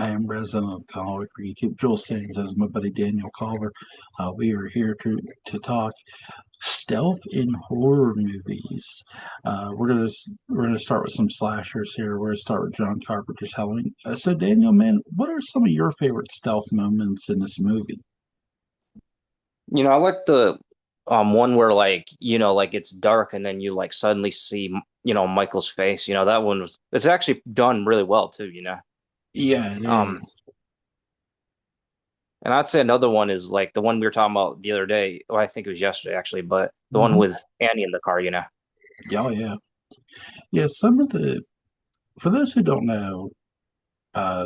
I am resident of Collier for YouTube. Joel Sands as my buddy Daniel Culver. We are here to talk stealth in horror movies. We're gonna start with some slashers here. We're gonna start with John Carpenter's Halloween. So Daniel, man, what are some of your favorite stealth moments in this movie? I like the one where like it's dark and then you like suddenly see Michael's face. That one was it's actually done really well too. Yeah, it Um is. and I'd say another one is like the one we were talking about the other day. Well, I think it was yesterday actually, but the one Mm-hmm. with Annie in the car. Yeah, yeah, yeah. Some of the For those who don't know,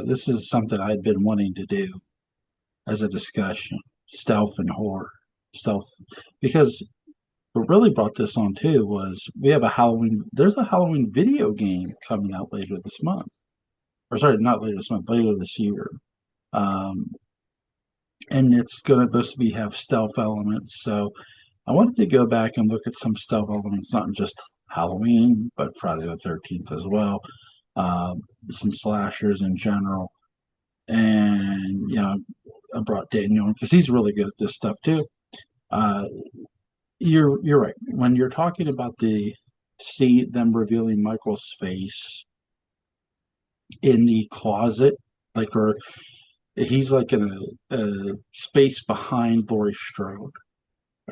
this is something I'd been wanting to do as a discussion: stealth and horror. Stealth, because what really brought this on too was we have a Halloween. There's a Halloween video game coming out later this month, or sorry, not later this month, later this year. Um, and it's going to supposed to be have stealth elements. So I wanted to go back and look at some stealth elements, not just Halloween, but Friday the 13th as well. Some slashers in general, and I brought Daniel on because he's really good at this stuff too. Uh, you're right. When you're talking about see them revealing Michael's face in the closet, like or he's like in a space behind Laurie Strode.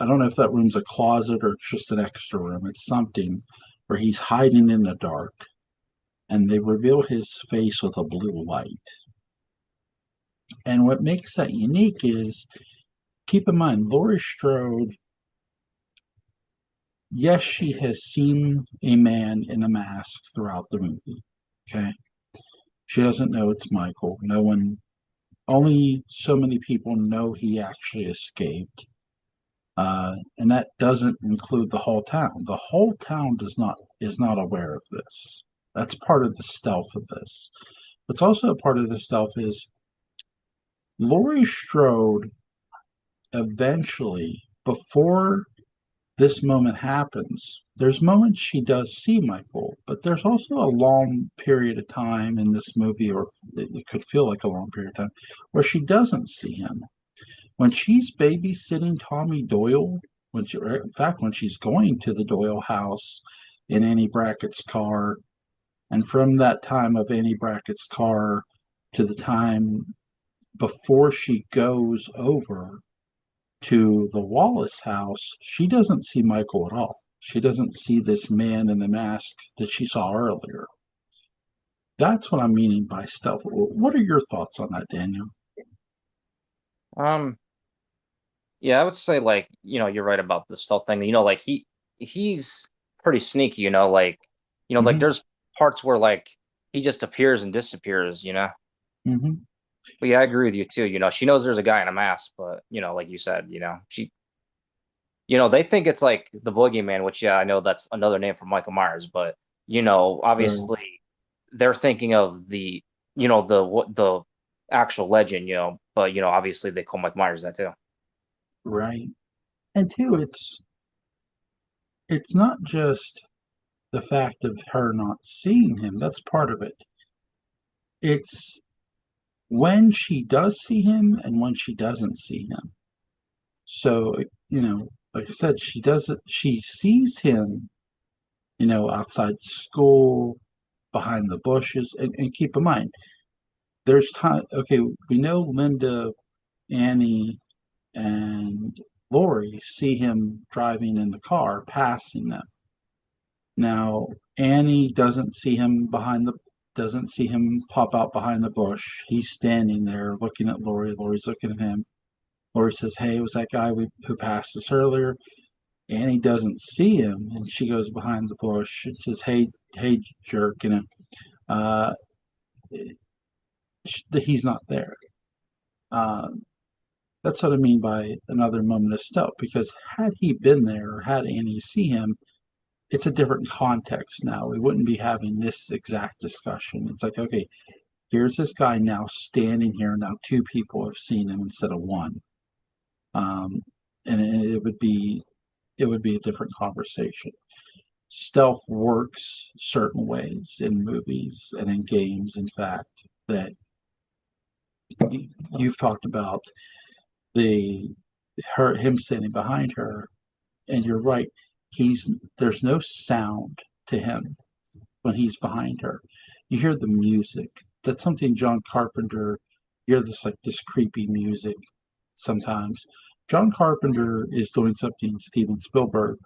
I don't know if that room's a closet or it's just an extra room. It's something where he's hiding in the dark, and they reveal his face with a blue light. And what makes that unique is, keep in mind, Laurie Strode, yes, she has seen a man in a mask throughout the movie. Okay. She doesn't know it's Michael. No one, only so many people know he actually escaped. And that doesn't include the whole town. The whole town is not aware of this. That's part of the stealth of this. What's also a part of the stealth is Laurie Strode eventually, before this moment happens, there's moments she does see Michael, but there's also a long period of time in this movie, or it could feel like a long period of time, where she doesn't see him. When she's babysitting Tommy Doyle, in fact, when she's going to the Doyle house in Annie Brackett's car, and from that time of Annie Brackett's car to the time before she goes over to the Wallace house, she doesn't see Michael at all. She doesn't see this man in the mask that she saw earlier. That's what I'm meaning by stealth. What are your thoughts on that, Daniel? Um yeah, I would say like, you're right about the stealth thing. Like he's pretty sneaky, like Mm-hmm. there's parts where like he just appears and disappears. Mm-hmm. But yeah, I agree with you too. She knows there's a guy in a mask, but like you said, they think it's like the boogeyman, which yeah, I know that's another name for Michael Myers, but Right. obviously they're thinking of the actual legend. But obviously they call Mike Myers that too. Right. And two, it's not just the fact of her not seeing him. That's part of it. It's when she does see him and when she doesn't see him. So, like I said, she sees him, outside school, behind the bushes. And keep in mind, there's time. Okay, we know Linda, Annie, and Lori see him driving in the car, passing them. Now, Annie doesn't see him pop out behind the bush. He's standing there looking at Lori. Lori's looking at him. Lori says, "Hey, it was that guy who passed us earlier." Annie doesn't see him, and she goes behind the bush and says, "Hey, hey, jerk," uh, he's not there. Uh, that's what I mean by another moment of stealth, because had he been there or had Annie see him, it's a different context now. We wouldn't be having this exact discussion. It's like, okay, here's this guy now standing here. Now two people have seen him instead of one. Um, and it would be a different conversation. Stealth works certain ways in movies and in games, in fact, that you've talked about the him standing behind her, and you're right. He's there's no sound to him when he's behind her. You hear the music. That's something John Carpenter. You hear this creepy music sometimes. John Carpenter is doing something Steven Spielberg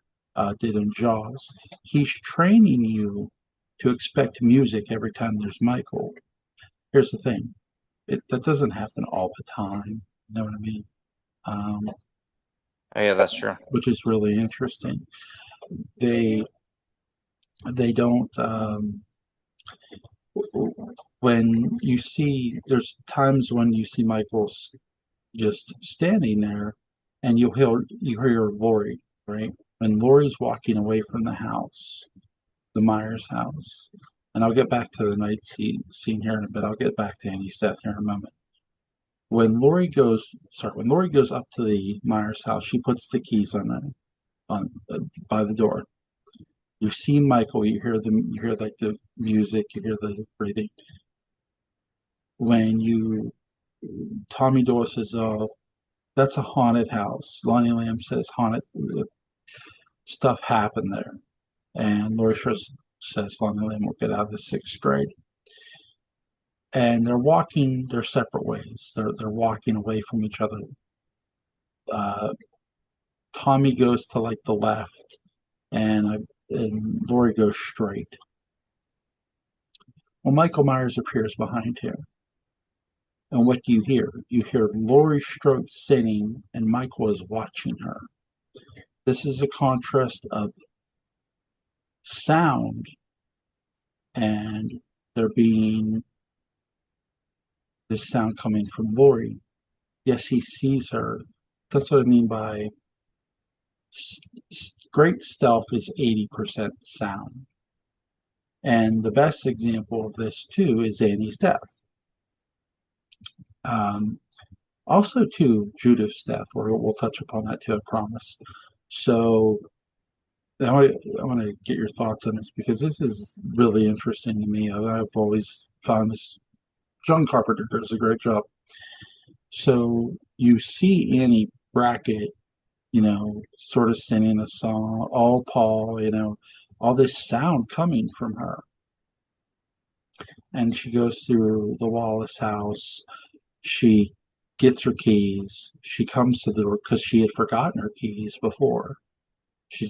did in Jaws. He's training you to expect music every time there's Michael. Here's the thing: that doesn't happen all the time. You know what I mean? Um, Oh, yeah, that's true. which is really interesting. They they don't. When you see, there's times when you see Michael's just standing there, and you hear Lori, right? When Lori's walking away from the house, the Myers house, and I'll get back to the night scene here in a bit. I'll get back to Annie's death here in a moment. When Lori goes up to the Myers house, she puts the keys on by the door. You see Michael, you hear like the music, you hear the breathing. When you Tommy Doyle says, "Oh, that's a haunted house." Lonnie Lamb says, "Haunted stuff happened there," and Laurie Strode says, "Lonnie Lamb will get out of the sixth grade." And they're walking their separate ways. They're walking away from each other. Uh, Tommy goes to like the left, and Laurie goes straight. Well, Michael Myers appears behind him. And what do you hear? You hear Laurie Strode sitting, and Michael is watching her. This is a contrast of sound and there being this sound coming from Laurie. Yes, he sees her. That's what I mean by great stealth is 80% sound. And the best example of this, too, is Annie's death. Um, Also, too, Judith's death. We'll touch upon that, too, I promise. So I want to get your thoughts on this because this is really interesting to me. I've always found this. John Carpenter does a great job. So you see Annie Brackett, sort of singing a song, all Paul, all this sound coming from her. And she goes through the Wallace house. She gets her keys. She comes to the door because she had forgotten her keys before. She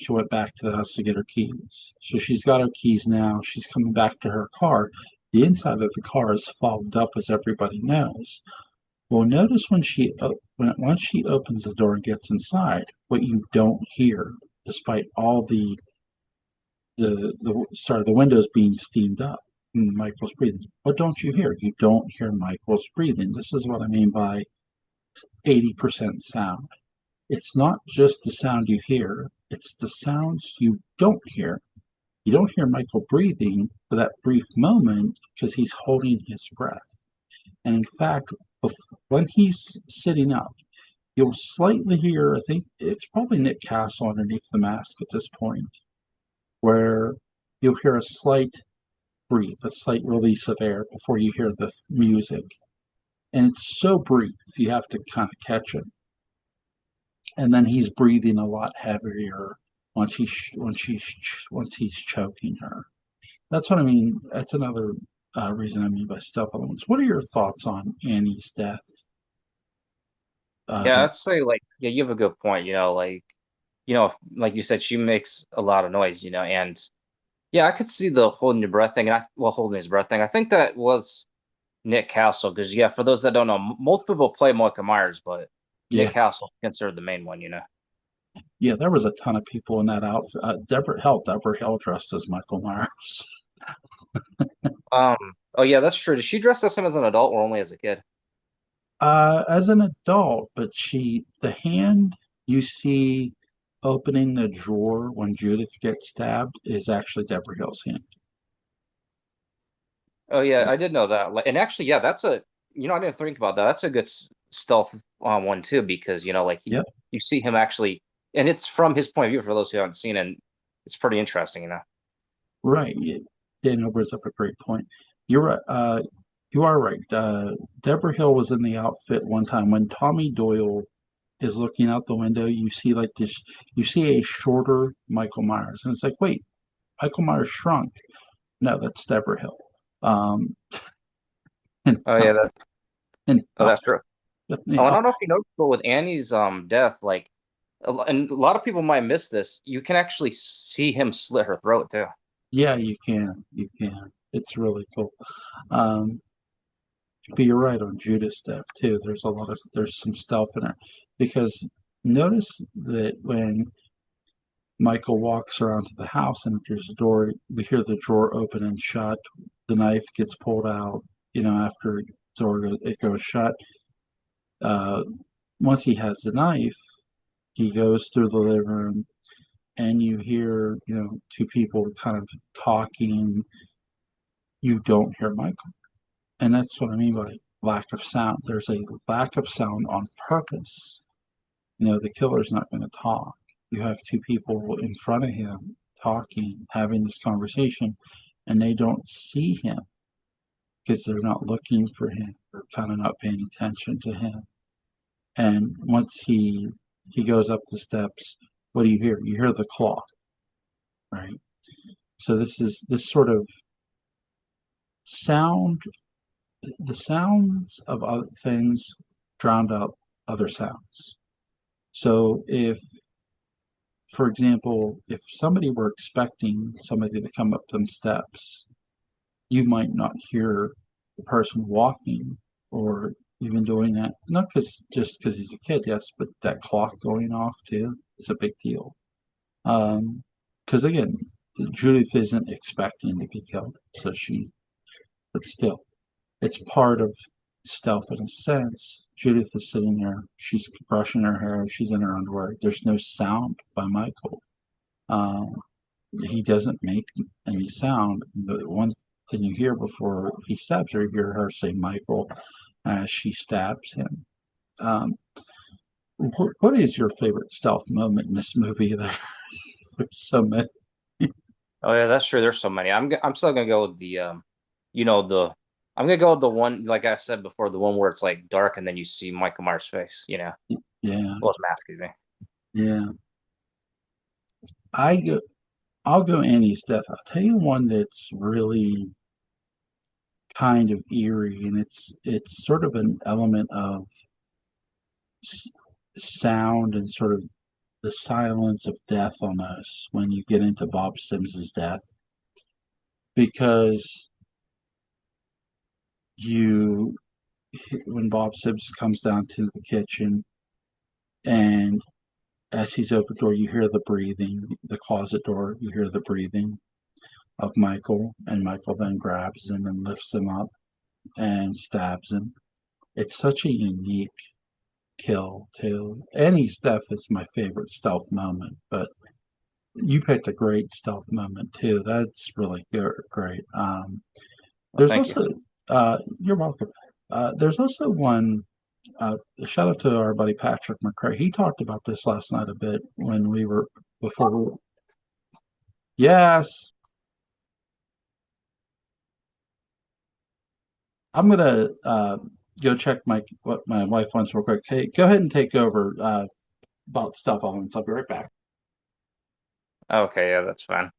went back to the house to get her keys. So she's got her keys now. She's coming back to her car. The inside of the car is fogged up, as everybody knows. Well, notice once she opens the door and gets inside, what you don't hear, despite all the windows being steamed up, and Michael's breathing. What don't you hear? You don't hear Michael's breathing. This is what I mean by 80% sound. It's not just the sound you hear; it's the sounds you don't hear. You don't hear Michael breathing for that brief moment because he's holding his breath. And in fact, when he's sitting up, you'll slightly hear, I think it's probably Nick Castle underneath the mask at this point, where you'll hear a slight breathe, a slight release of air before you hear the music. And it's so brief, you have to kind of catch it. And then he's breathing a lot heavier once he's choking her. That's what I mean. That's another reason I mean by stealth elements. What are your thoughts on Annie's death? Yeah, That I'd say like yeah, you have a good point, like you said, she makes a lot of noise, and yeah, I could see the holding your breath thing, holding his breath thing. I think that was Nick Castle, because yeah, for those that don't know, multiple people play Michael Myers, but Nick Yeah, Castle considered the main one. yeah, there was a ton of people in that outfit. Deborah Hill dressed as Michael Myers. Um, oh yeah, that's true. Did she dress as him as an adult or only as a kid? As an adult, but the hand you see opening the drawer when Judith gets stabbed is actually Deborah Hill's hand. Oh yeah, I did know that. And actually, yeah, I didn't think about that. That's a good stealth one too, because like Yep, you see him actually, and it's from his point of view for those who haven't seen it. And it's pretty interesting. right. Daniel brings up a great point. You're right. You are right. Deborah Hill was in the outfit one time when Tommy Doyle is looking out the window. You see like this. You see a shorter Michael Myers, and it's like, wait, Michael Myers shrunk. No, that's Deborah Hill. Um, and Oh yeah, and that's true. Oh, I yeah, don't know if you noticed, but with Annie's death, like, and a lot of people might miss this. You can actually see him slit her throat too. yeah, you can, you can. It's really cool. Um, but you're right on Judas death too. There's some stealth in it because notice that when Michael walks around to the house and there's a door. We hear the drawer open and shut. The knife gets pulled out. After the it goes shut. Uh, Once he has the knife, he goes through the living room, and you hear two people kind of talking. You don't hear Michael, and that's what I mean by lack of sound. There's a lack of sound on purpose. The killer's not going to talk. You have two people in front of him talking, having this conversation, and they don't see him because they're not looking for him. They're kind of not paying attention to him. And once he goes up the steps, what do you hear? You hear the clock, right? So this is this sort of sound. The sounds of other things drowned out other sounds. So if for example, if somebody were expecting somebody to come up them steps, you might not hear the person walking or even doing that. Not just because he's a kid, yes, but that clock going off too is a big deal. Because again, Judith isn't expecting to be killed, but still, it's part of stealth in a sense. Judith is sitting there, she's brushing her hair, she's in her underwear. There's no sound by Michael. Um, he doesn't make any sound. The one thing you hear before he stabs her, you hear her say Michael as she stabs him. Um, what is your favorite stealth moment in this movie? There's so many. Oh yeah, that's true. There's so many. I'm still gonna go with the you know the I'm gonna go with the one like I said before, the one where it's like dark and then you see Michael Myers' face. Yeah, Well, his mask, excuse me. yeah. I go. I'll go Annie's death. I'll tell you one that's really kind of eerie, and it's sort of an element of s- sound and sort of the silence of death almost when you get into Bob Sims's death because you when Bob Sims comes down to the kitchen and as he's opened the door you hear the breathing, the closet door, you hear the breathing of Michael, and Michael then grabs him and lifts him up and stabs him. It's such a unique kill too. Annie's death is my favorite stealth moment, but you picked a great stealth moment too. That's really great. Well, There's thank you. also, you're welcome. There's also one. Shout out to our buddy Patrick McCray. He talked about this last night a bit when we were before. Yes, I'm gonna go check what my wife wants real quick. Hey, go ahead and take over about stealth elements. I'll be right back. Okay, yeah, that's fine.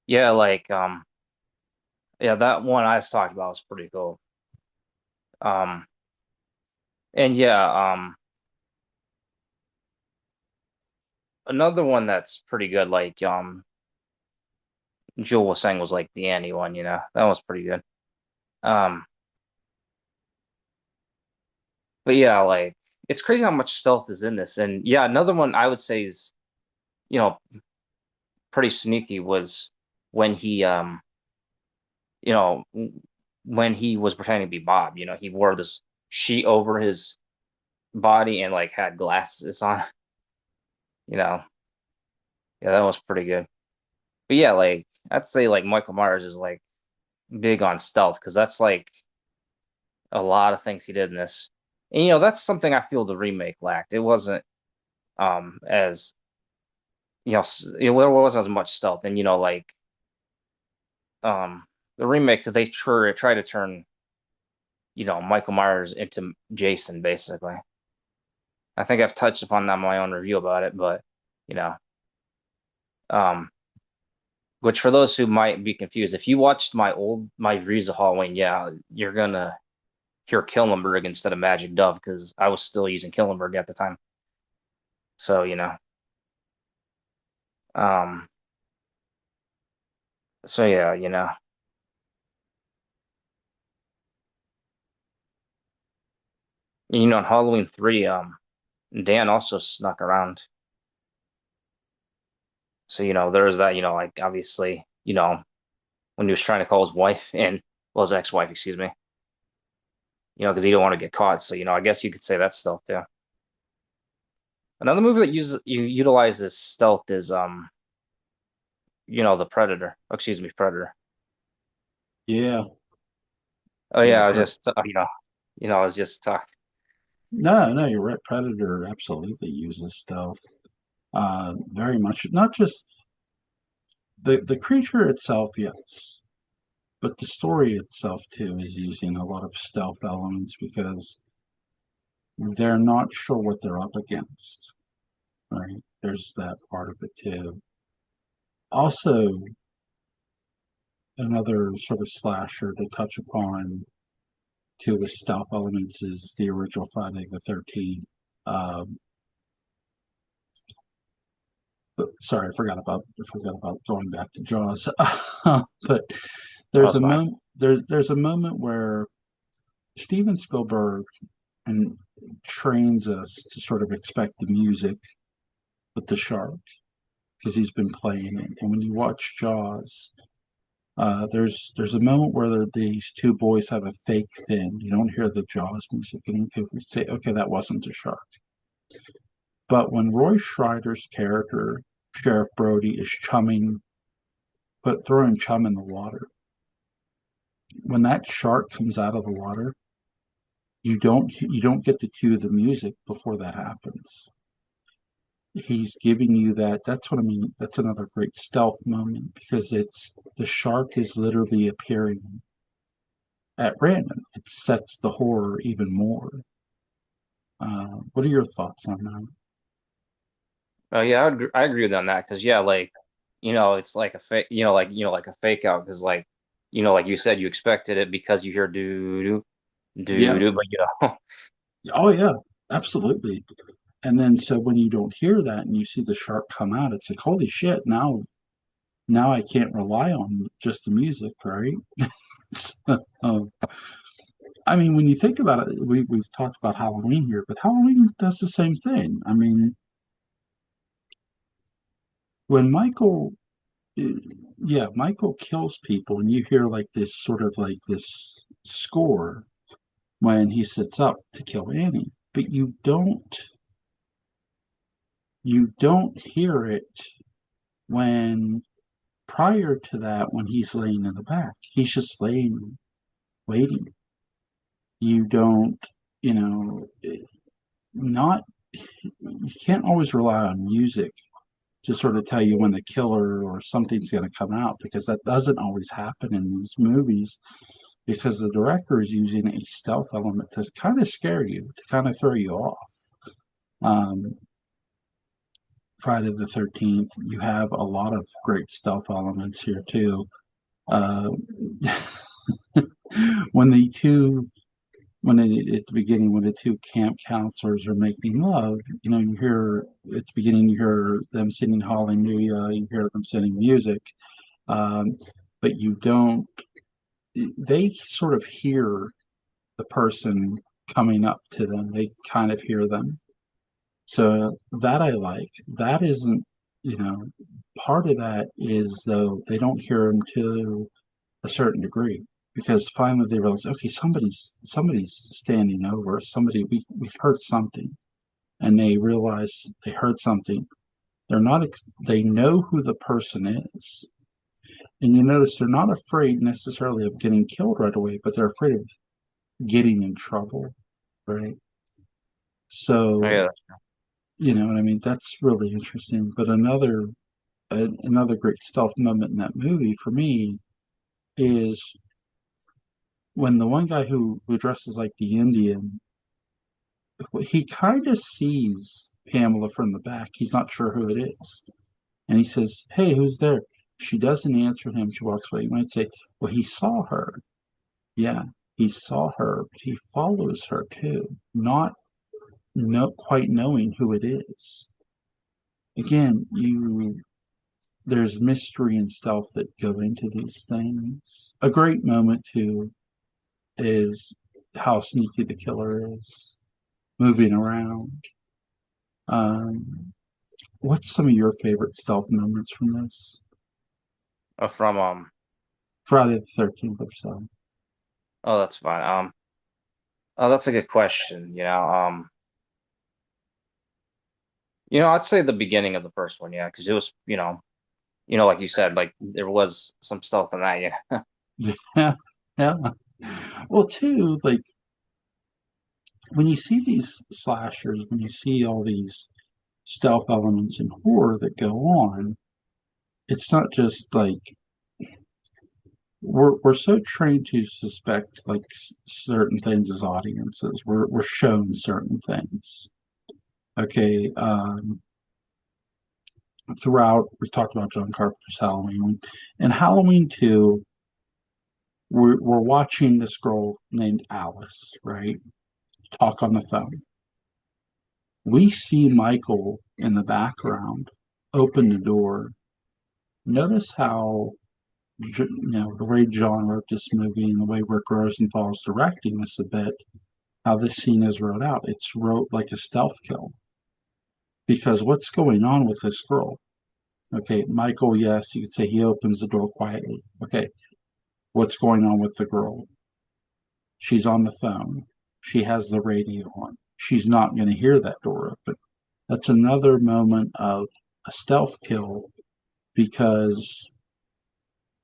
Yeah, like yeah, that one I just talked about was pretty cool. Um and yeah, another one that's pretty good, like Jewel was saying was like the Annie one, that was pretty good. Um but yeah, like it's crazy how much stealth is in this. And yeah, another one I would say is, you know, pretty sneaky was when you know, when he was pretending to be Bob, he wore this sheet over his body and like had glasses on, you know. Yeah, that was pretty good. But yeah, like I'd say like Michael Myers is like big on stealth because that's like a lot of things he did in this. And that's something I feel the remake lacked. It wasn't as it wasn't as much stealth. And um the remake they try to turn Michael Myers into Jason, basically. I think I've touched upon that in my own review about it, but you know, um, which for those who might be confused, if you watched my reviews of Halloween, yeah, you're gonna hear Killenberg instead of Magic Dove because I was still using Killenberg at the time. So, um, so yeah, in Halloween 3, Dan also snuck around. So, there's that, like obviously, when he was trying to call his wife and well, his ex-wife, excuse me, because he don't want to get caught. So, I guess you could say that's stealth too. Another movie that utilizes stealth is the Predator. Oh, excuse me, Predator. Yeah, Oh yeah. yeah, I was just I was just talking. No, no, you're right. Predator absolutely uses stealth. Very much. Not just the creature itself, yes, but the story itself too is using a lot of stealth elements because they're not sure what they're up against. Right? There's that part of it too. Also, another sort of slasher to touch upon too with stealth elements is the original Friday the 13th. Um, but sorry, I forgot about going back to Jaws. But That there's was a fine. moment there's a moment where Steven Spielberg and trains us to sort of expect the music with the shark because he's been playing it. And when you watch Jaws, there's a moment where these two boys have a fake fin. You don't hear the Jaws music, and you can say, "Okay, that wasn't a shark." But when Roy Schreider's character, Sheriff Brody, is throwing chum in the water, when that shark comes out of the water, you don't get to cue the music before that happens. He's giving you that. That's what I mean. That's another great stealth moment because it's the shark is literally appearing at random. It sets the horror even more. What are your thoughts on that? Oh yeah, I agree with you on that because yeah, like it's like a fake, like a fake out because like you said, you expected it because you hear doo doo doo Yeah. doo, but Oh, yeah. Absolutely. And then so when you don't hear that and you see the shark come out, it's like, holy shit! Now I can't rely on just the music, right? So, I mean, when you think about it, we've talked about Halloween here, but Halloween does the same thing. I mean, when Michael kills people, and you hear like this sort of like this score when he sits up to kill Annie, but you don't hear it when prior to that when he's laying in the back. He's just laying waiting. You don't, you know, not you can't always rely on music to sort of tell you when the killer or something's going to come out because that doesn't always happen in these movies because the director is using a stealth element to kind of scare you, to kind of throw you off. Um, Friday the 13th, you have a lot of great stealth elements here too. Uh, when the two when at the beginning when the two camp counselors are making love, you hear at the beginning you hear them singing Hallelujah, you hear them singing music, um, but you don't. They sort of hear the person coming up to them. They kind of hear them. So that I like. That isn't, you know, part of that is though they don't hear them to a certain degree because finally they realize, okay, somebody's standing over us. We heard something, and they realize they heard something. They know who the person is, and you notice they're not afraid necessarily of getting killed right away, but they're afraid of getting in trouble, right? oh So yeah, you know what I mean. That's really interesting. But another great stealth moment in that movie for me is when the one guy who dresses like the Indian, he kind of sees Pamela from the back. He's not sure who it is, and he says, "Hey, who's there?" She doesn't answer him. She walks away. You might say, "Well, he saw her." Yeah, he saw her, but he follows her too, not quite knowing who it is. Again, you there's mystery and stealth that go into these things. A great moment too is how sneaky the killer is, moving around. Um, what's some of your favorite stealth moments from this? From Friday the 13th or so. oh, that's fine. Oh, that's a good question. I'd say the beginning of the first one, yeah, because it was, like you said, like there was some stuff in that, yeah. Yeah, yeah. Well, too, like when you see these slashers, when you see all these stealth elements in horror that go on, it's not just like we're so trained to suspect like certain things as audiences. We're shown certain things. Okay, throughout we talked about John Carpenter's Halloween, and Halloween 2, we're watching this girl named Alice, right? Talk on the phone. We see Michael in the background open the door. Notice how the way John wrote this movie and the way Rick Rosenthal is directing this a bit, how this scene is wrote out. It's wrote like a stealth kill because what's going on with this girl? Okay, Michael, yes, you could say he opens the door quietly. Okay, what's going on with the girl? She's on the phone. She has the radio on. She's not going to hear that door open. That's another moment of a stealth kill because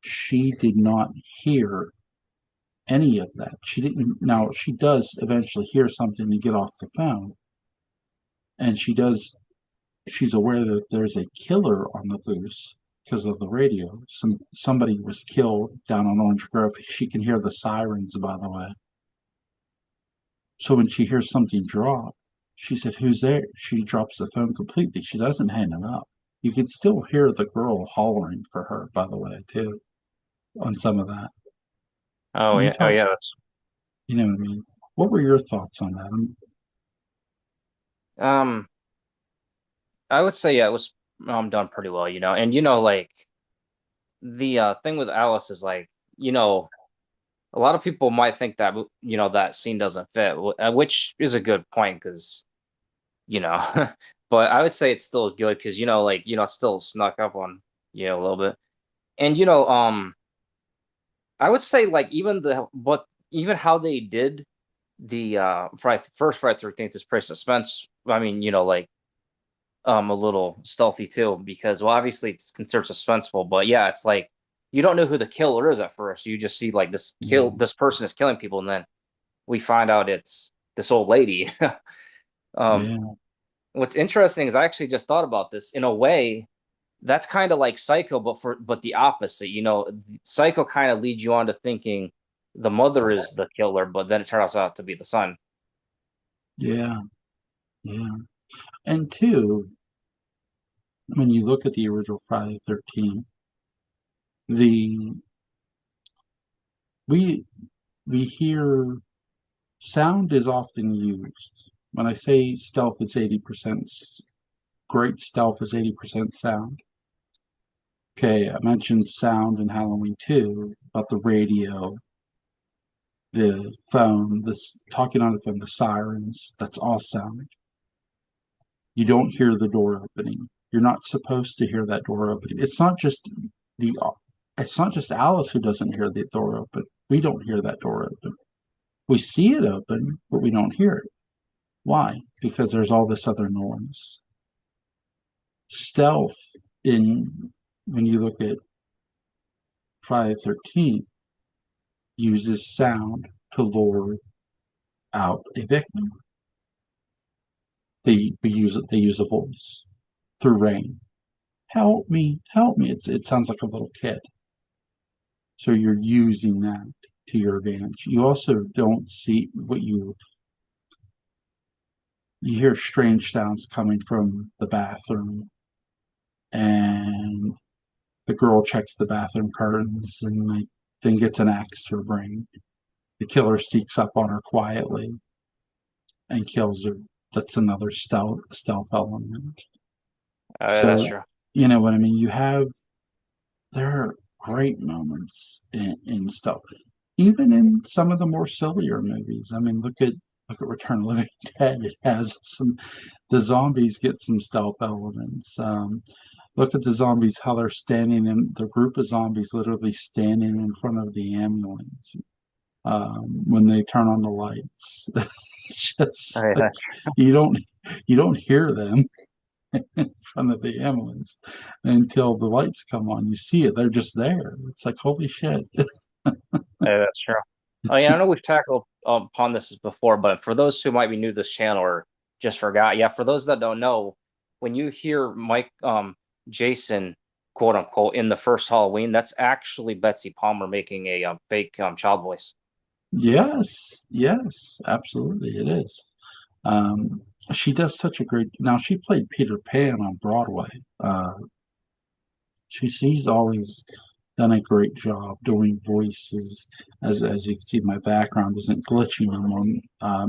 she did not hear any of that. She didn't. Now, she does eventually hear something to get off the phone, and she's aware that there's a killer on the loose because of the radio. Somebody was killed down on Orange Grove. She can hear the sirens, by the way. So when she hears something drop, she said, "Who's there?" She drops the phone completely. She doesn't hang it up. You can still hear the girl hollering for her, by the way, too, on some of that. Oh When you yeah, oh talk, yeah. you know what I mean? What were your thoughts on that? Um, I would say yeah, it was done pretty well, and like the thing with Alice is like, you know, a lot of people might think that that scene doesn't fit, which is a good point because you know, but I would say it's still good because like it still snuck up on a little bit, and I would say like even how they did the first Friday 13th is pretty suspense. I mean, like a little stealthy too because well obviously it's considered suspenseful, but yeah, it's like you don't know who the killer is at first. You just see like Yeah, this person is killing people, and then we find out it's this old lady. um yeah, what's interesting is I actually just thought about this in a way. That's kind of like Psycho, but the opposite. Psycho kind of leads you on to thinking the mother is the killer, but then it turns out to be the son. yeah, yeah. And two, when you look at the original Friday the 13th, the we we hear sound is often used. When I say stealth is 80%, great stealth is 80% sound. Okay, I mentioned sound in Halloween 2 about the radio, the phone, this talking on the phone, the sirens. That's all sound. You don't hear the door opening. You're not supposed to hear that door opening. The it's not just Alice who doesn't hear the door open. We don't hear that door open. We see it open, but we don't hear it. Why? Because there's all this other noise. Stealth in when you look at Friday the 13th uses sound to lure out a victim. They use a voice through rain. Help me, help me. It sounds like a little kid. So you're using that. to your advantage. You also don't see what you hear strange sounds coming from the bathroom, and the girl checks the bathroom curtains and like then gets an axe to her brain. The killer sneaks up on her quietly and kills her. That's another stealth element. That's So true. you know what I mean. There are great moments in stuff, even in some of the more sillier movies. I mean, look at Return of the Living Dead. It has some the zombies get some stealth elements. Look at the zombies, how they're standing in the group of zombies, literally standing in front of the ambulance when they turn on the lights. It's just like That's you don't you don't hear them in front of the ambulance until the lights come on. You see it; they're just there. It's like holy shit. that's true. Oh yeah, I know we've tackled upon this before, but for those who might be new to this channel or just forgot, yeah, for those that don't know, when you hear Jason, quote unquote, in the first Halloween, that's actually Betsy Palmer making a fake child voice. Yes, yes, absolutely, it is. Um, she does such a great. Now she played Peter Pan on Broadway. She's always done a great job doing voices. As you can see, my background isn't glitching along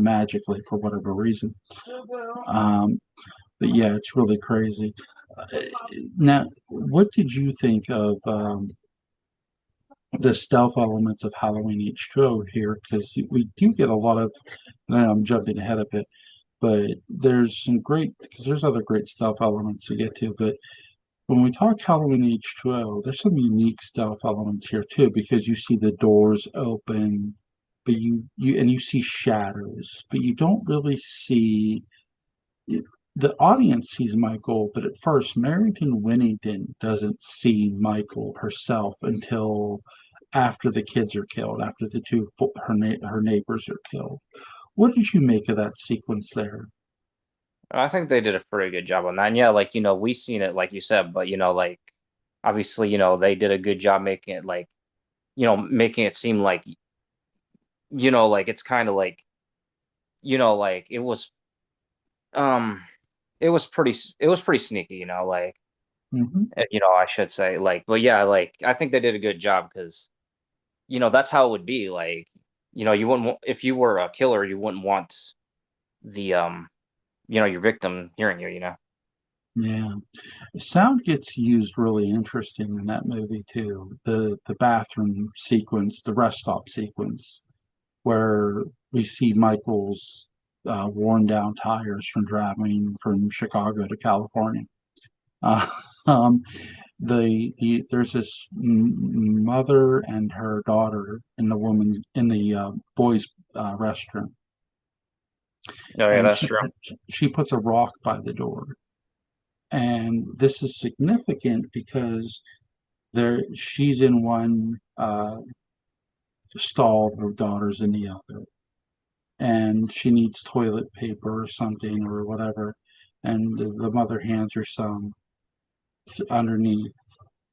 magically for whatever reason. Um, but yeah, it's really crazy. Uh, Now, what did you think of the stealth elements of Halloween H2O here? Because we do get a lot of. Now I'm jumping ahead a bit, but there's some great because there's other great stealth elements to get to. But when we talk Halloween H2O, there's some unique stealth elements here too, because you see the doors open, but you see shadows, but you don't really see the audience sees Michael, but at first Marrington Winnington doesn't see Michael herself until after the kids are killed, after the two her neighbors are killed. What did you make of that sequence there? I think they did a pretty good job on that. And yeah, like, we seen it, like you said, but, like, obviously, they did a good job making it like, making it seem like, like it's kind of like, like um, it was pretty sneaky, like, Hmm. I should say, like, but yeah, like, I think they did a good job because, that's how it would be. Like, you wouldn't, if you were a killer, you wouldn't want the, your victim hearing you. Yeah. Sound gets used really interesting in that movie too. The bathroom sequence, the rest stop sequence, where we see Michael's worn down tires from driving from Chicago to California. Uh, um, there's this mother and her daughter in the woman's in the boys' restroom, Oh, yeah, and that's true. she puts a rock by the door, and this is significant because there she's in one stall, her daughter's in the other, and she needs toilet paper or something or whatever, and the mother hands her some underneath,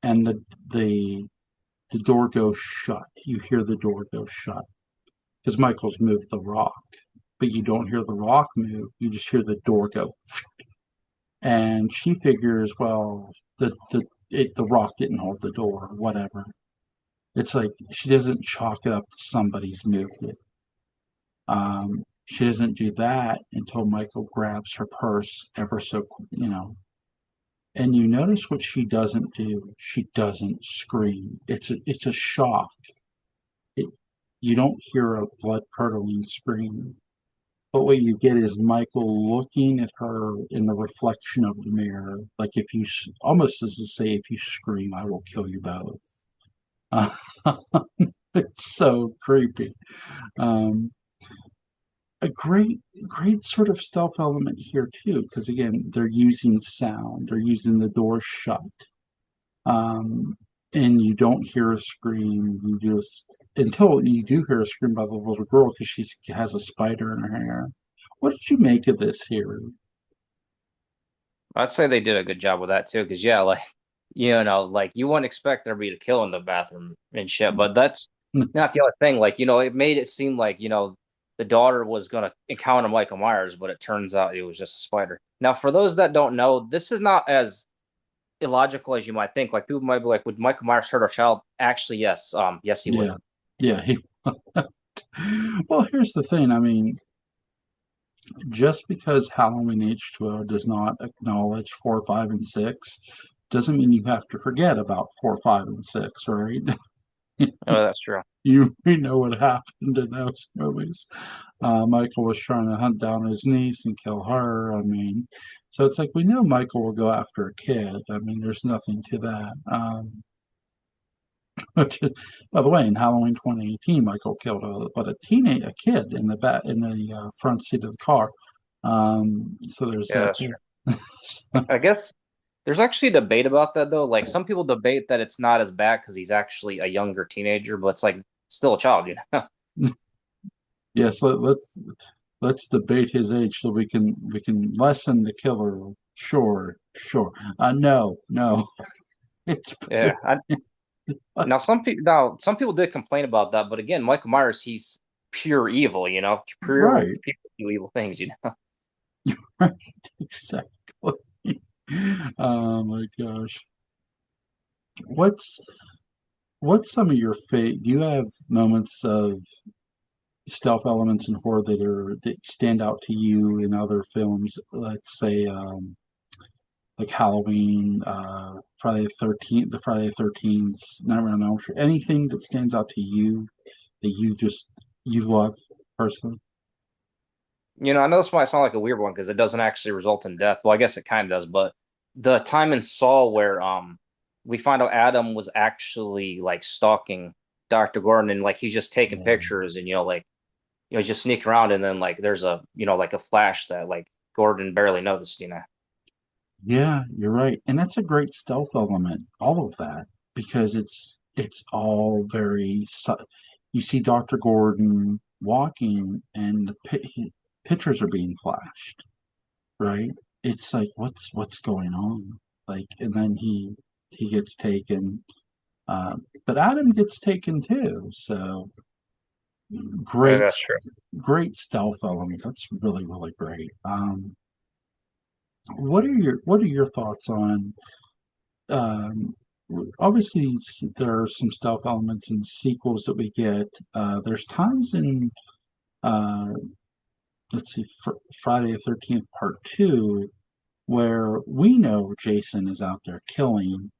and the the door goes shut. You hear the door go shut because Michael's moved the rock, but you don't hear the rock move. You just hear the door go, and she figures, well, the rock didn't hold the door, whatever. It's like she doesn't chalk it up to somebody's moved it. She doesn't do that until Michael grabs her purse ever so, and you notice what she doesn't do. She doesn't scream. It's a shock. It, you don't hear a blood curdling scream. But what you get is Michael looking at her in the reflection of the mirror, like if you, almost as to say, if you scream, I will kill you both. Uh, it's so creepy. Um, a great sort of stealth element here too, because again, they're using sound, they're using the door shut, um, and you don't hear a scream. You just until you do hear a scream by the little girl because she has a spider in her hair. What did you make of this here? I'd say they did a good job with that too, because yeah, like like you wouldn't expect there to be a kill in the bathroom and shit, but that's not the other thing. Like, it made it seem like, the daughter was gonna encounter Michael Myers, but it turns out it was just a spider. Now, for those that don't know, this is not as illogical as you might think. Like people might be like, would Michael Myers hurt our child? Actually, yes. Yes, he would. Yeah, yeah. Well, here's the thing. I mean, just because Halloween H2O does not acknowledge 4, 5, and 6 doesn't mean you have to forget about 4, 5, and 6, right? Oh, that's true. You know what happened in those movies. Michael was trying to hunt down his niece and kill her. I mean, so it's like we know Michael will go after a kid. I mean, there's nothing to that. Which, by the way, in Halloween 2018, Michael killed a kid in the front seat of the car. So there's Yeah, that that's too. true. I guess there's actually a debate about that though. Like some people debate that it's not as bad because he's actually a younger teenager, but it's like still a child, you know? Yes, let's debate his age so we can lessen the killer. Sure, sure. No, no. It's Yeah. Now some people did complain about that, but again, Michael Myers, he's pure evil, pure right, people do evil things. right, exactly. Oh my gosh. What's what's some of your do you have moments of stealth elements in horror that stand out to you in other films? Let's say like Halloween, Friday the 13th, Nightmare on Elm Street, anything that stands out to you that you love personally? I know this might sound like a weird one because it doesn't actually result in death. Well, I guess it kind of does, but the time in Saw where we find out Adam was actually like stalking Dr. Gordon and like he's just taking Yeah. pictures and like just sneak around and then like there's a like a flash that like Gordon barely noticed. Yeah, you're right. And that's a great stealth element, all of that, because it's all you see Dr. Gordon walking and pictures are being flashed, right? It's like what's going on? Like and then he gets taken but Adam gets taken too. So Yeah, great that's true. great stealth element. That's really really great. What are your thoughts on um, obviously there are some stealth elements in sequels that we get. There's times in uh, let's see, Friday the 13th Part Two where we know Jason is out there killing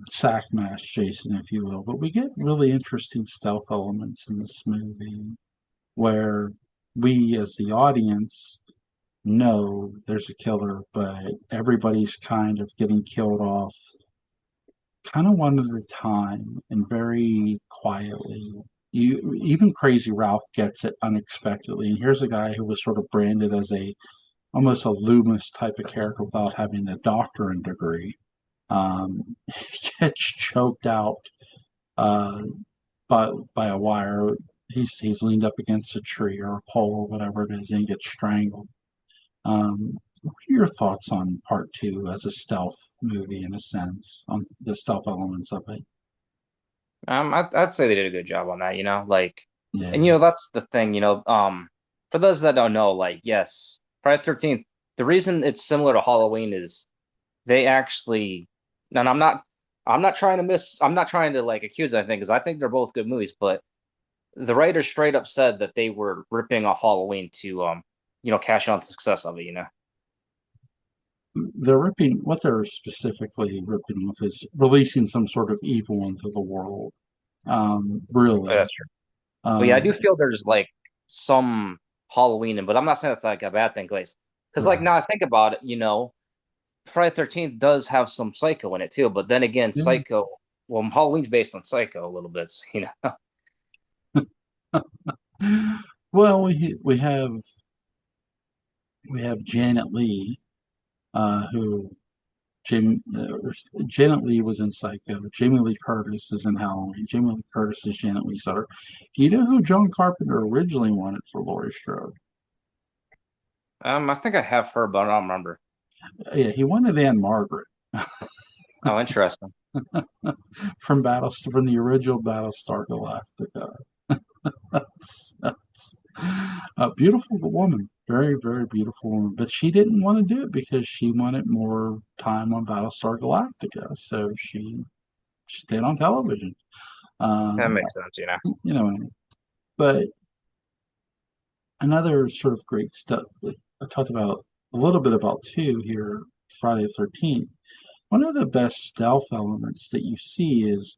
sack mask Jason, if you will, but we get really interesting stealth elements in this movie where we, as the audience, know there's a killer, but everybody's kind of getting killed off kind of one at a time and very quietly. Even Crazy Ralph gets it unexpectedly. And here's a guy who was sort of branded as a almost a Loomis type of character without having a doctorate degree. He gets choked out uh, by a wire. He's leaned up against a tree or a pole or whatever it is, and he gets strangled. What are your thoughts on part two as a stealth movie in a sense, on the stealth elements of it? I'd say they did a good job on that. Like, and Yeah, that's the thing. For those that don't know, like, yes, Friday the 13th, the reason it's similar to Halloween is they actually, and I'm not trying to like accuse anything because I think they're both good movies, but the writers straight up said that they were ripping off Halloween to, cash on the success of it. what they're specifically ripping off is releasing some sort of evil into the world. Really, That's true. But yeah, I do um, feel there's like some Halloween, but I'm not saying it's like a bad thing, because like right. now I think about it, Friday the 13th does have some Psycho in it too, but then again, Yeah. Psycho, well, Halloween's based on Psycho a little bit, so. Well, we have Janet Lee, who Janet Lee was in Psycho. Jamie Lee Curtis is in Halloween. Jamie Lee Curtis is Janet Lee's daughter. Do you know who John Carpenter originally wanted for Laurie Strode? I think I have heard, but I don't remember. Yeah, he wanted Anne Margaret. Oh, interesting. from the original Battlestar Galactica. A beautiful woman, very very beautiful woman, but she didn't want to do it because she wanted more time on Battlestar Galactica, so she stayed on television. That Um, makes sense, you know. you know, but another sort of great stuff that I talked about a little bit about too here, Friday the 13th. One of the best stealth elements that you see is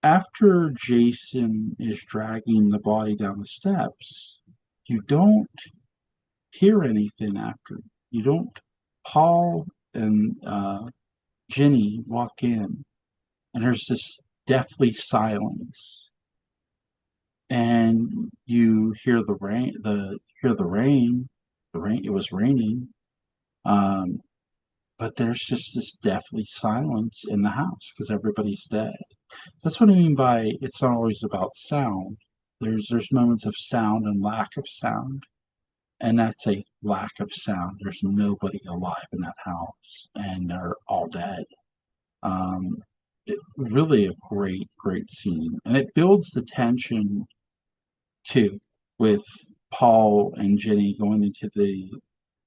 after Jason is dragging the body down the steps, you don't hear anything after. You don't. Paul and Jenny walk in, and there's this deathly silence, and you hear the rain. The rain. It was raining, um, but there's just this deathly silence in the house because everybody's dead. That's what I mean by it's not always about sound. There's moments of sound and lack of sound, and that's a lack of sound. There's nobody alive in that house, and they're all dead. Um, really a great scene, and it builds the tension too with Paul and Jenny going into the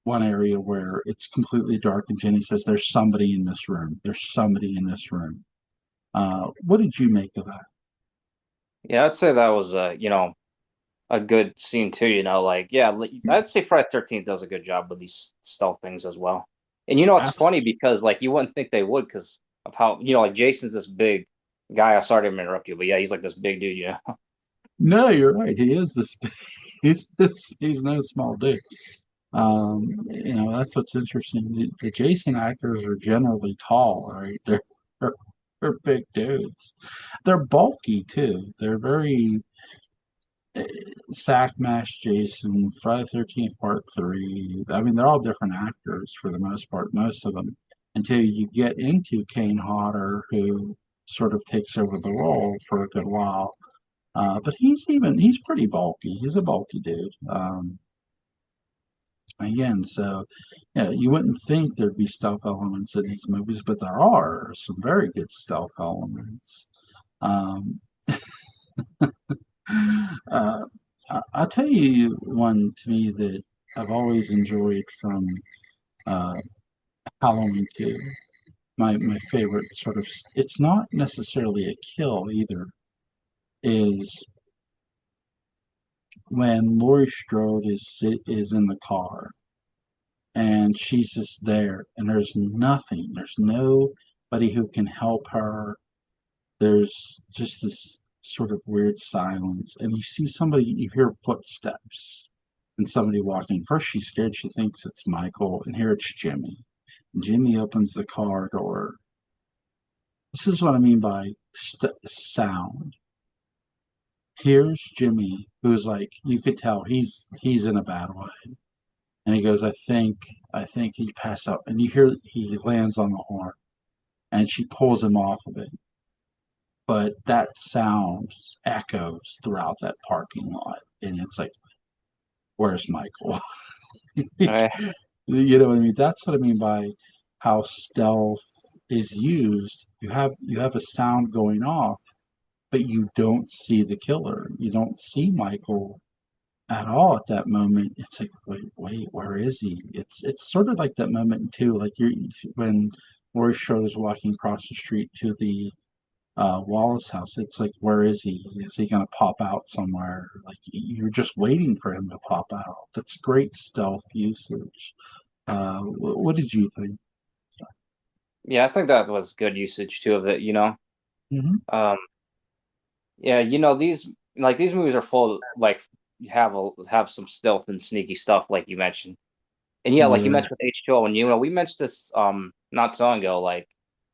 one area where it's completely dark, and Jenny says, "There's somebody in this room. There's somebody in this room." What did you make of that? Yeah, I'd say that was a good scene too, like yeah, I'd say Friday 13th does a good job with these stealth things as well. And it's Abs- funny because like you wouldn't think they would because of how, like Jason's this big guy. I'm sorry to interrupt you, but yeah, he's like this big dude, no, you're right. He is this. He's no small dude. That's what's interesting. The Jason actors are generally tall, right? They're big dudes. They're bulky too. They're very Sack Mash Jason, Friday the 13th Part 3. I mean, they're all different actors for the most part, most of them, until you get into Kane Hodder, who sort of takes over the role for a good while. But he's pretty bulky. He's a bulky dude. Again, so yeah, you wouldn't think there'd be stealth elements in these movies, but there are some very good stealth elements. Um, uh, I'll tell you one to me that I've always enjoyed from uh, Halloween 2. My favorite sort of, it's not necessarily a kill either, is when Laurie Strode is in the car and she's just there and there's nothing. There's nobody who can help her. There's just this sort of weird silence, and you see somebody, you hear footsteps and somebody walking. First, she's scared. She thinks it's Michael, and here it's Jimmy. And Jimmy opens the car door. This is what I mean by sound. Here's Jimmy, who's like, you could tell he's in a bad way, and he goes, I think he passed out, and you hear he lands on the horn, and she pulls him off of it, but that sound echoes throughout that parking lot, and it's like, where's Michael? know. You know what I mean? That's what I mean by how stealth is used. You have a sound going off, but you don't see the killer. You don't see Michael at all at that moment. It's like, wait, where is he? It's sort of like that moment too, like you're when Laurie Strode is walking across the street to the Wallace house. It's like, where is he? Is he going to pop out somewhere? Like you're just waiting for him to pop out. That's great stealth usage. What did you think? Yeah, I think that was good usage too of it. Hmm. Um, yeah, these movies are full like have some stealth and sneaky stuff like you mentioned. And yeah, like you Yeah, mentioned with H2O, and we mentioned this not so long ago, like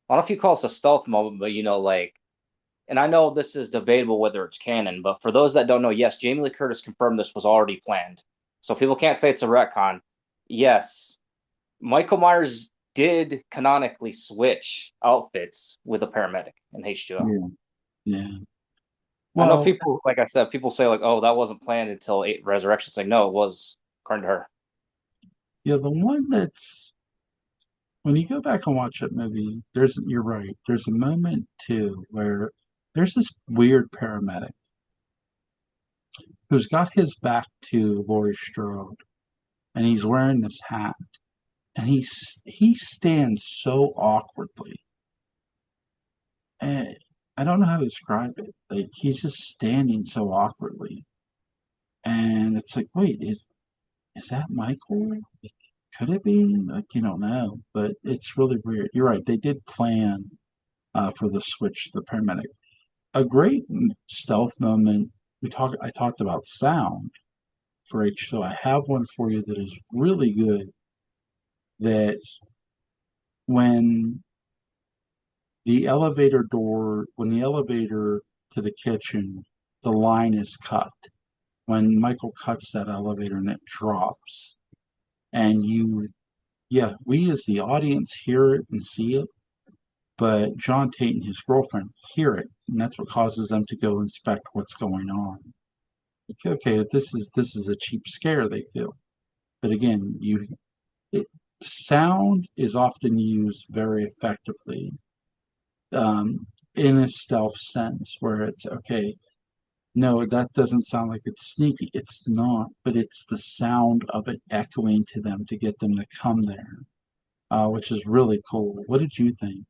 I don't know if you call this a stealth moment, but like, and I know this is debatable whether it's canon, but for those that don't know, yes, Jamie Lee Curtis confirmed this was already planned. So people can't say it's a retcon. Yes, Michael Myers did canonically switch outfits with a paramedic in H2O. yeah, yeah. I know Well, people, like I said, people say like, "Oh, that wasn't planned until eight Resurrection." It's like, no, it was, according to her. yeah, the one that's when you go back and watch that movie, you're right. There's a moment too where there's this weird paramedic who's got his back to Laurie Strode, and he's wearing this hat, and he stands so awkwardly, and I don't know how to describe it. Like he's just standing so awkwardly, and it's like, wait, is that Michael? Could it be? Like you don't know, but it's really weird. You're right. They did plan for the switch, the paramedic. A great stealth moment. I talked about sound for H2. I have one for you that is really good. That when when the elevator to the kitchen, the line is cut. When Michael cuts that elevator and it drops, and yeah, we as the audience hear it and see it, but John Tate and his girlfriend hear it, and that's what causes them to go inspect what's going on. Okay, this is a cheap scare they feel, but again, it, sound is often used very effectively um, in a stealth sense, where it's okay. No, that doesn't sound like it's sneaky. It's not, but it's the sound of it echoing to them to get them to come there, which is really cool. What did you think?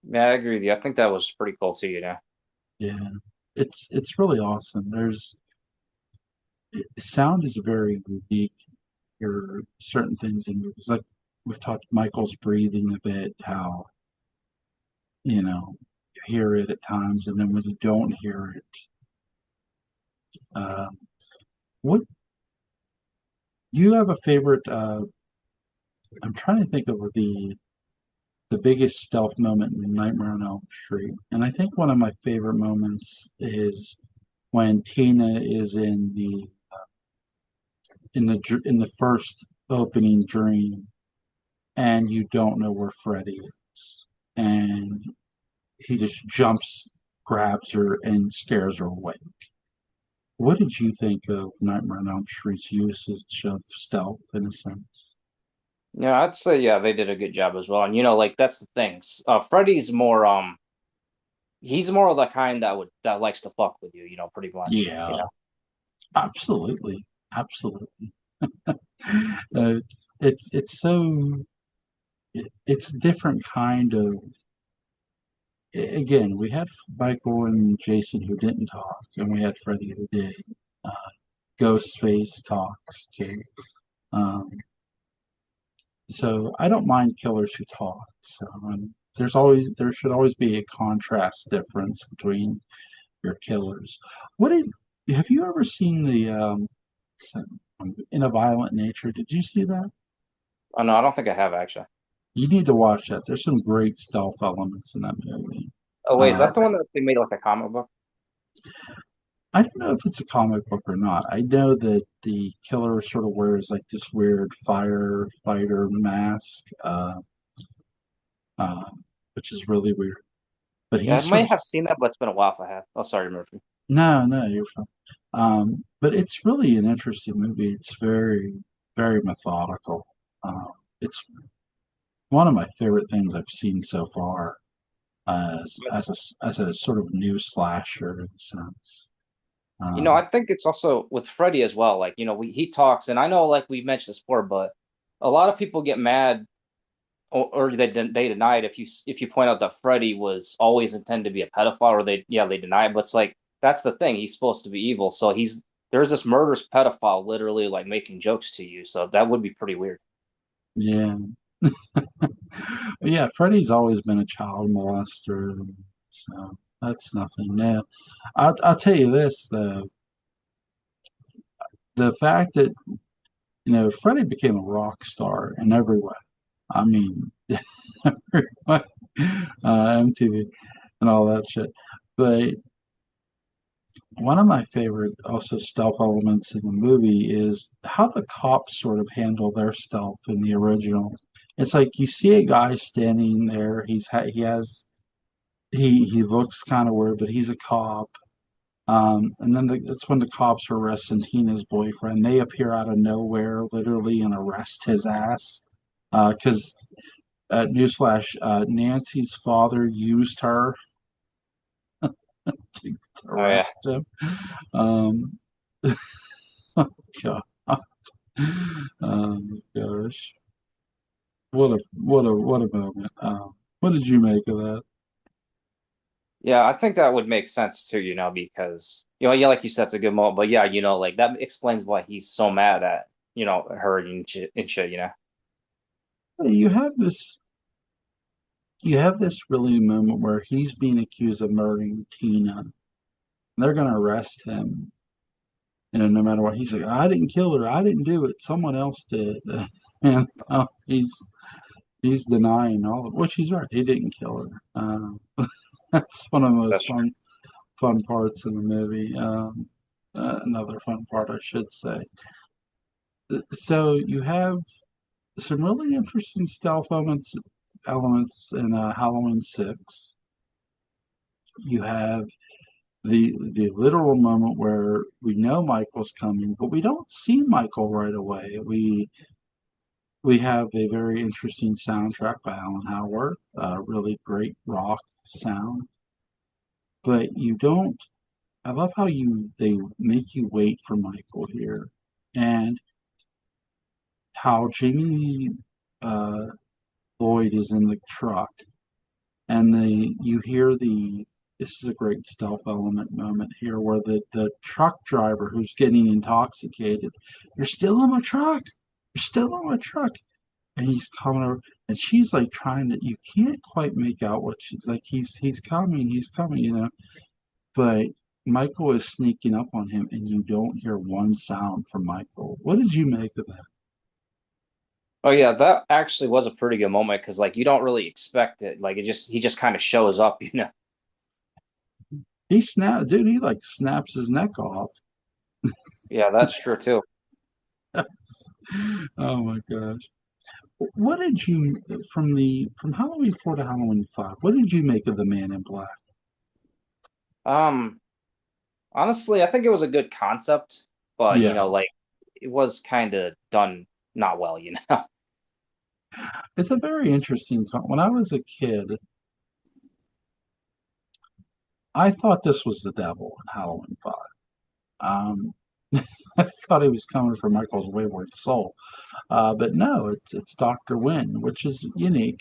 Yeah, I agree with you. I think that was pretty cool too, you know. Yeah, it's really awesome. Sound is very unique. There are certain things in movies, like we've talked Michael's breathing a bit, how you hear it at times, and then when you don't hear it, um, what you have a favorite? I'm trying to think of the biggest stealth moment in Nightmare on Elm Street, and I think one of my favorite moments is when Tina is in the first opening dream, and you don't know where Freddy is, and he just jumps, grabs her, and scares her away. What did you think of Nightmare on Elm Street's usage of stealth in a sense? Yeah, I'd say yeah, they did a good job as well. And like that's the things. Freddy's more he's more of the kind that likes to fuck with you, pretty much. Yeah, absolutely, absolutely. It's so it's a different kind of. Again, we had Michael and Jason who didn't talk, and we had Freddy who did. Uh, Ghostface talks too. Um, so I don't mind killers who talk. So there should always be a contrast difference between your killers. What did have you ever seen the in a violent nature? Did you see that? Oh no, I don't think I have actually. You need to watch that. There's some great stealth elements in that movie. Oh wait, is Uh, that the one that they made like a comic book? I don't know if it's a comic book or not. I know that the killer sort of wears like this weird firefighter mask, uh, which is really weird. But Yeah, I he's sort might of have seen that, but it's been a while if I have. Oh, sorry, Murphy. no, you're fine. But it's really an interesting movie. It's very methodical. It's one of my favorite things I've seen so far as a sort of new slasher in a sense. I Um, think it's also with Freddie as well. Like, he talks, and I know, like we mentioned this before, but a lot of people get mad or they deny it if you point out that Freddie was always intended to be a pedophile, or they deny it. But it's like that's the thing. He's supposed to be evil, so there's this murderous pedophile literally like making jokes to you. So that would be pretty weird. yeah, yeah. Freddie's always been a child molester, so that's nothing new. I'll tell you this though, the fact that Freddie became a rock star in every way. I mean, MTV and all that shit. But one of my favorite also stealth elements in the movie is how the cops sort of handle their stealth in the original. It's like you see a guy standing there. He looks kind of weird, but he's a cop. And then that's when the cops are arresting Tina's boyfriend. They appear out of nowhere, literally, and arrest his ass. Because newsflash, Nancy's father used her to Oh yeah. arrest him. Um, God. Oh gosh, what a moment. What did you make of that? Yeah, I think that would make sense too, because yeah, like you said, it's a good moment. But yeah, like that explains why he's so mad at, her and shit. You have this you have this really moment where he's being accused of murdering Tina. They're going to arrest him, no matter what. He's like, I didn't kill her. I didn't do it. Someone else did. And he's denying all of which he's right. He didn't kill her. That's one of the most That's true. fun parts in the movie. Another fun part, I should say. So you have some really interesting stealth elements in Halloween 6. You have the literal moment where we know Michael's coming, but we don't see Michael right away. We have a very interesting soundtrack by Alan Howarth, really great rock sound. But you don't. I love how they make you wait for Michael here, and how Jamie uh, Lloyd is in the truck, and you hear the. This is a great stealth element moment here, where the truck driver who's getting intoxicated, you're still in my truck, you're still in my truck, and he's coming over, and she's like trying to. You can't quite make out what she's like. He's coming, but Michael is sneaking up on him, and you don't hear one sound from Michael. What did you make of that? Oh yeah, that actually was a pretty good moment because like you don't really expect it. Like he just kind of shows up. Dude, he like snaps his neck off. Yeah, that's true too. Oh my gosh. What did you from Halloween 4 to Halloween 5? What did you make of the Man in Black? Um, Honestly, I think it was a good concept, but Yeah, like it was kind of done not well. it's a very interesting. When I was a kid, I thought this was the devil in Halloween 5. Um, I thought he was coming for Michael's wayward soul, but no, it's Doctor Wynn, which is unique.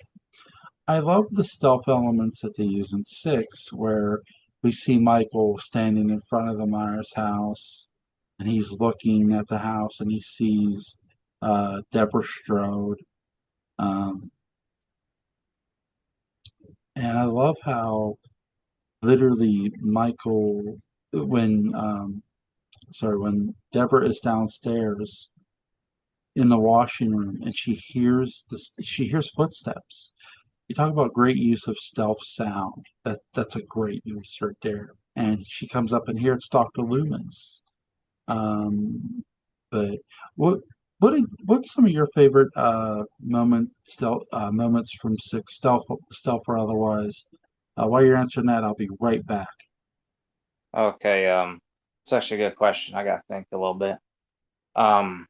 I love the stealth elements that they use in 6, where we see Michael standing in front of the Myers house, and he's looking at the house, and he sees Deborah Strode. Um, and I love how literally when when Deborah is downstairs in the washing room, and she hears footsteps. You talk about great use of stealth sound. That's a great use right there. And she comes up, and here it's Dr. Loomis. Um, but what what's some of your favorite moments from 6, stealth or otherwise? While you're answering that, I'll be right back. Okay, it's actually a good question. I gotta think a little bit. Um,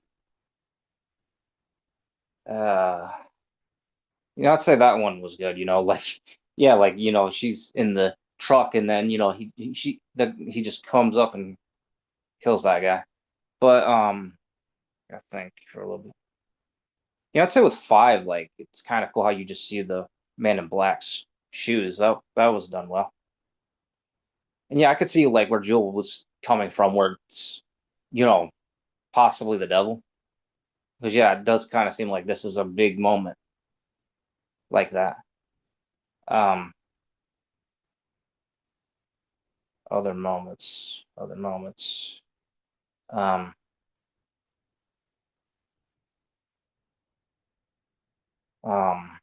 uh, I'd say that one was good. Like yeah, like she's in the truck, and then he just comes up and kills that guy. But I think for a little bit. I'd say with 5, like it's kind of cool how you just see the Man in Black's shoes. That was done well. And yeah, I could see like where Jewel was coming from, where it's you know possibly the devil. Because yeah, it does kind of seem like this is a big moment like that. Um, other moments. Um, um,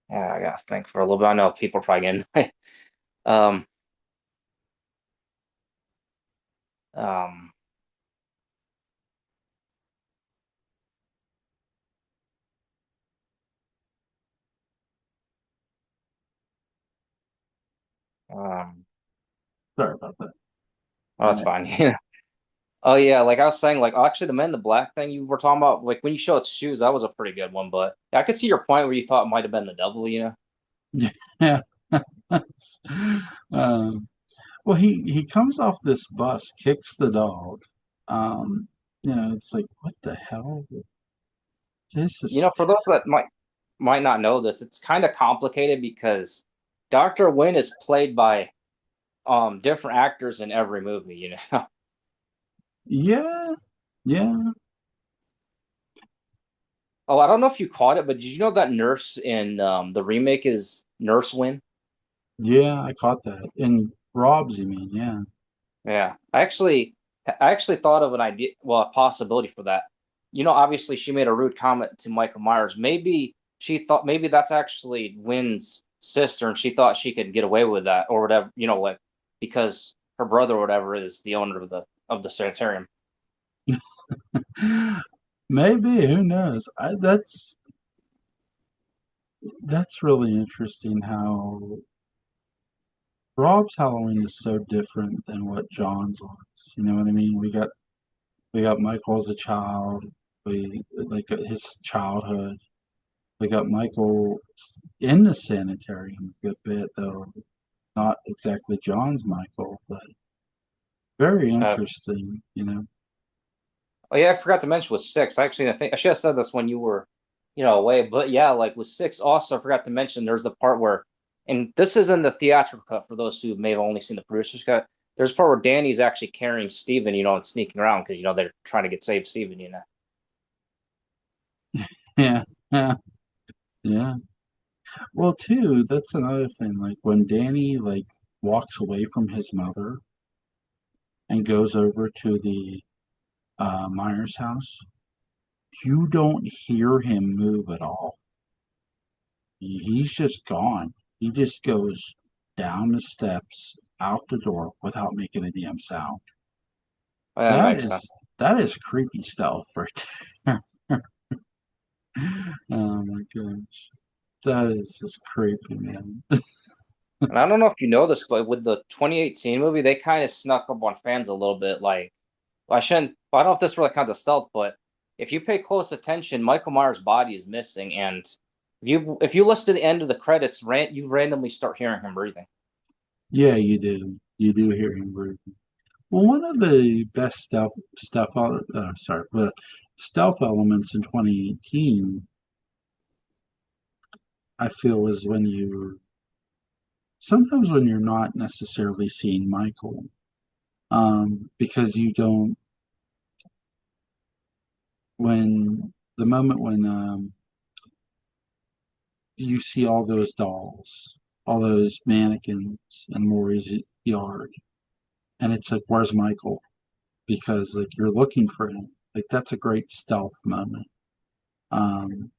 yeah, I gotta think for a little bit. I know people are probably getting um, um, um, Sorry about that. oh, All that's right. fine. Oh yeah, like I was saying, like actually the Men in the Black thing you were talking about, like when you showed shoes, that was a pretty good one. But I could see your point where you thought it might have been the devil, you know? Yeah. um, well, he comes off this bus, kicks the dog. Um, it's like, what the hell? This You is know, for those that might not know this, it's kind of complicated because Dr. Wynn is played by different actors in every movie, you know. yeah, yeah, Oh, I don't know if you caught it, but did you know that nurse in the remake is Nurse Wynn? yeah. I caught that. And Rob's, you mean? Yeah, Yeah. I actually thought of an idea, well, a possibility for that. You know, obviously she made a rude comment to Michael Myers. Maybe she thought maybe that's actually Wynn's sister and she thought she could get away with that or whatever, you know, like because her brother or whatever is the owner of the sanitarium. maybe. Who knows? That's really interesting. How Rob's Halloween is so different than what John's was. You know what I mean? We got Michael as a child. We like his childhood. We got Michael in the sanitarium a good bit, though not exactly John's Michael, but very Uh, interesting. oh yeah, I forgot to mention with six. Actually, I think I should have said this when you were, away. But yeah, like with six, also I forgot to mention there's the part where, and this is in the theatrical cut for those who may have only seen the producer's cut. There's a part where Danny's actually carrying Steven, and sneaking around because they're trying to get save Steven, you know. Yeah, yeah, yeah. Well, too, that's another thing. Like when Danny like walks away from his mother and goes over to the Myers house, you don't hear him move at all. He's just gone. He just goes down the steps, out the door without making a damn sound. Well, that That makes sense. is that is creepy stuff right there. Oh my gosh. That is just creepy, man. And I don't know if you know this, but with the 2018 movie, they kind of snuck up on fans a little bit. Like, I don't know if this really counts as stealth, but if you pay close attention, Michael Myers' body is missing, and if you listen to the end of the credits, you randomly start hearing him breathing. Yeah, you do. You do hear him breathing. Well, one of the best stealth elements in 2018, I feel, is when sometimes when you're not necessarily seeing Michael, because you don't when the moment when you see all those dolls, all those mannequins in Laurie's yard, and it's like, where's Michael? Because like you're looking for him. Like that's a great stealth moment. Um,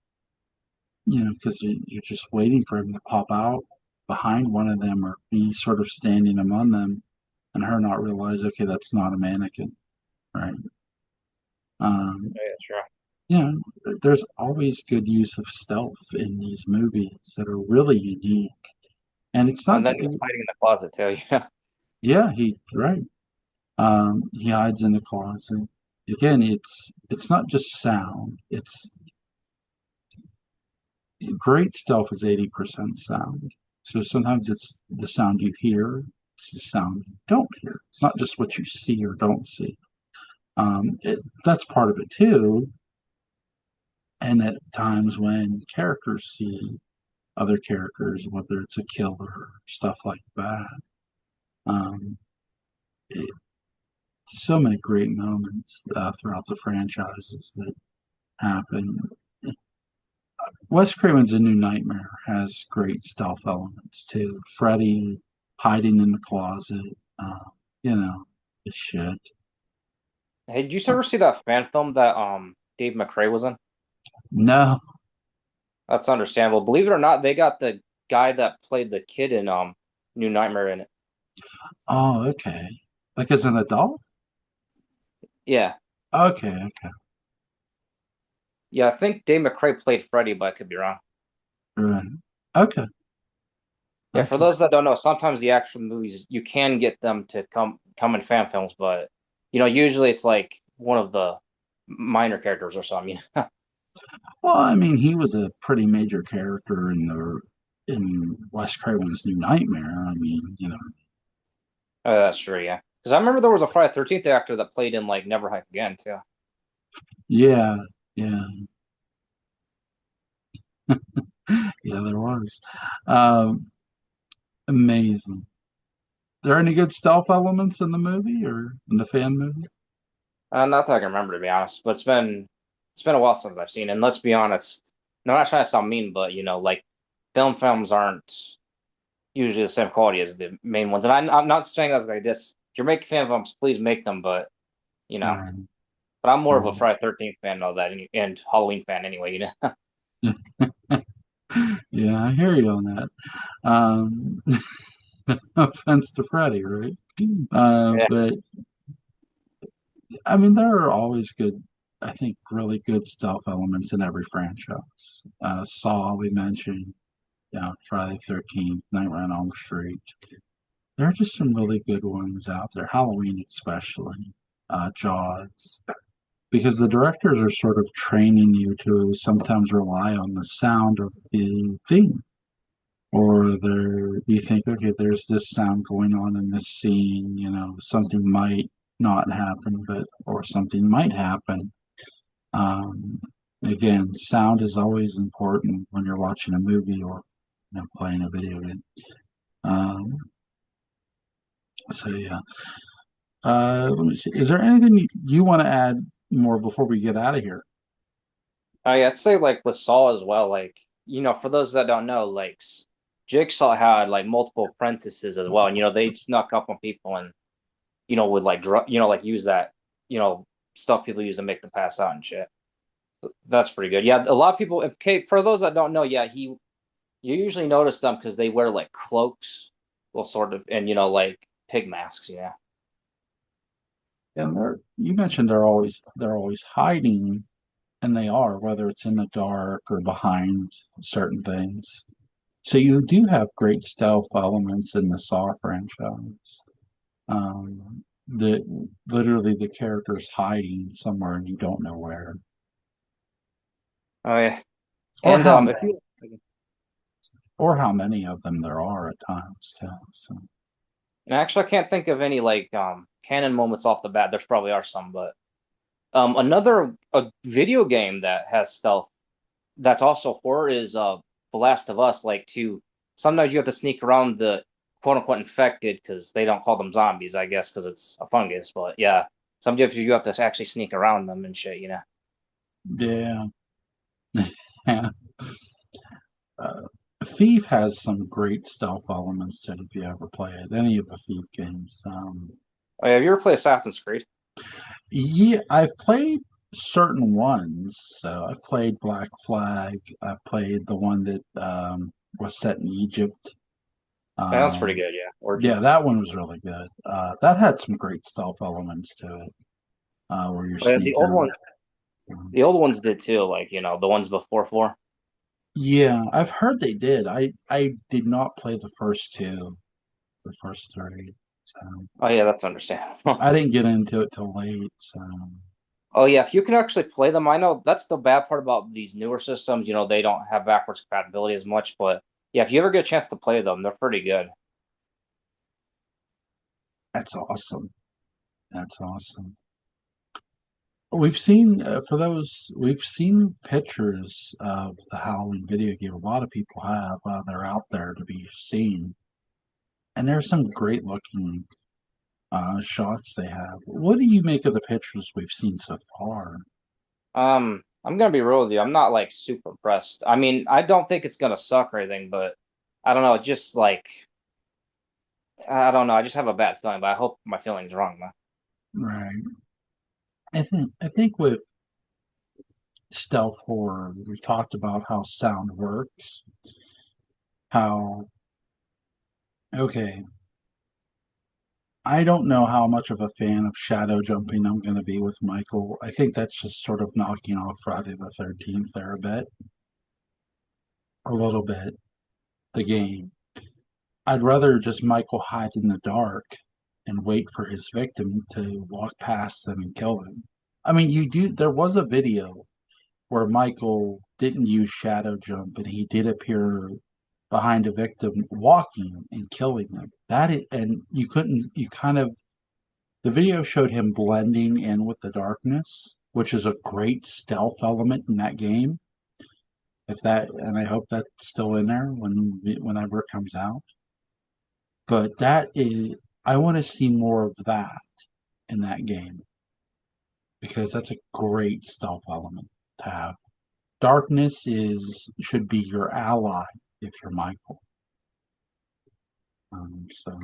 because you're just waiting for him to pop out behind one of them or be sort of standing among them, and her not realize, okay, that's not a mannequin, right? Um, Yeah, sure. yeah, there's always good use of stealth in these movies that are really unique. And it's not, And then he's hiding in the closet too. Yeah. yeah, right. He hides in the closet. Again, it's not just sound. It's great stealth is 80% sound. So sometimes it's the sound you hear, it's the sound you don't hear. It's not just what you see or don't see. That's part of it too. And at times when characters see other characters, whether it's a killer or stuff like that, um, it, so many great moments throughout the franchises that happen. Wes Craven's A New Nightmare has great stealth elements too. Freddy hiding in the closet, you know, the shit. Hey, did you ever see that fan film that Dave McRae was in? No. That's understandable. Believe it or not, they got the guy that played the kid in New Nightmare in it. Oh, okay. Like as an adult? Yeah. Okay, okay. Yeah, I think Dave McRae played Freddy, but I could be wrong. Right. Okay, Yeah, for okay. those that don't know, sometimes the action movies you can get them to come in fan films, but Usually it's like one of the minor characters or something. Well, I mean, he was a pretty major character in Wes Craven's New Nightmare. I mean, Oh, that's true, yeah. Because I remember there was a Friday 13th actor that played in like Never Hike Again too. yeah, yeah, yeah, there was. Um, Amazing. There any good stealth elements in the movie or in the fan movie? Not that I can remember to be honest, but it's been a while since I've seen it. And let's be honest, no, I'm not trying to sound mean, but like films aren't usually the same quality as the main ones. And I'm not saying that's like this. If you're making fan films, please make them, but you know. Right. But I'm more of a Right. Friday 13th fan of that and Halloween fan anyway. Yeah, I hear you on that. Um, no offense to Freddie, right? Yeah. But I mean, there are always good, I think, really good stealth elements in every franchise. Saw, we mentioned, Friday the 13th, Nightmare on Elm Street. There are just some really good ones out there, Halloween especially, Jaws, because the directors are sort of training you to sometimes rely on the sound of the theme. Or you think, okay, there's this sound going on in this scene, something might not happen, or something might happen. Um, Again, sound is always important when you're watching a movie or playing a video game. Um, so yeah. Let me see. Is there anything you want to add more before we get out of here? I'd say like with Saw as well, like, for those that don't know, like Jigsaw had like multiple apprentices as well. And they snuck up on people and, would like like use that, you know, stuff people use to make them pass out and shit. That's pretty good. Yeah, a lot of people, if Kate, for those that don't know, yeah, you usually notice them because they wear like cloaks, well, sort of, and like pig masks, yeah. And you mentioned they're always hiding, and they are, whether it's in the dark or behind certain things. So you do have great stealth elements in the Saw franchise. The literally the character's hiding somewhere and you don't know where, Oh yeah. or And how if you or how many of them there are at times too. So and actually I can't think of any like canon moments off the bat. There's probably are some, but another a video game that has stealth that's also horror is The Last of Us. Like to sometimes you have to sneak around the quote unquote infected because they don't call them zombies, I guess, because it's a fungus. But yeah, sometimes you have to actually sneak around them and shit. yeah, yeah. Uh, Thief has some great stealth elements to it if you ever play it. Any of the Thief games. Oh, yeah, have you ever played Assassin's Creed? Yeah, I've played certain ones. So I've played Black Flag. I've played the one that was set in Egypt. Yeah, that's pretty Um, good, yeah. yeah, Origins. that one was really good. That had some great stealth elements to it, where you're Oh, yeah, the sneaking old around. one, the old ones did too. Like the ones before four. Yeah, I've heard they did. I did not play the first three. So Oh yeah, that's understandable. I didn't get into it till late. So Oh yeah, if you can actually play them, I know that's the bad part about these newer systems. They don't have backwards compatibility as much, but yeah, if you ever get a chance to play them, they're pretty good. that's awesome. That's awesome. We've seen pictures of the Halloween video game. A lot of people have. They're out there to be seen, and there's some great looking shots they have. What do you make of the pictures we've seen so far? I'm gonna be real with you. I'm not like super impressed. I mean, I don't think it's gonna suck or anything, but I don't know. Just like I don't know. I just have a bad feeling, but I hope my feeling's wrong, though. Right. I think with stealth horror, we've talked about how sound works. How okay, I don't know how much of a fan of shadow jumping I'm going to be with Michael. I think that's just sort of knocking off Friday the 13th there a little bit, the game. I'd rather just Michael hide in the dark and wait for his victim to walk past them and kill them. I mean, you do. There was a video where Michael didn't use shadow jump, and he did appear behind a victim walking and killing them. And you couldn't. You kind of the video showed him blending in with the darkness, which is a great stealth element in that game. If that, and I hope that's still in there whenever it comes out. But that is, I want to see more of that in that game because that's a great stealth element to have. Darkness is should be your ally if you're Michael. So